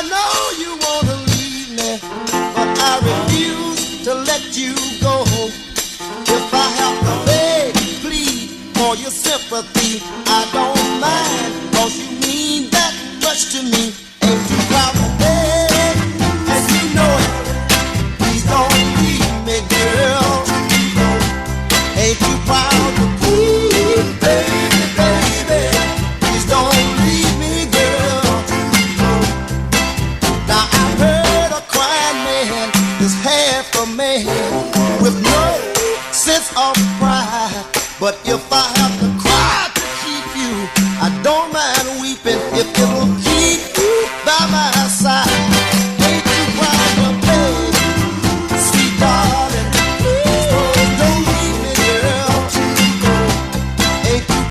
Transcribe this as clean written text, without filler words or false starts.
know you wanna leave me, but I refuse to let you go. If I have to beg, plead for your sympathy, I don't mind, 'cause you mean that much to me. Ain't you proud to beg, and you know it. Please don't leave me, girl. Ain't you proud to plead, baby, baby? Please don't leave me, girl. Now I heard a crying man is half a man with no sense of pride. But if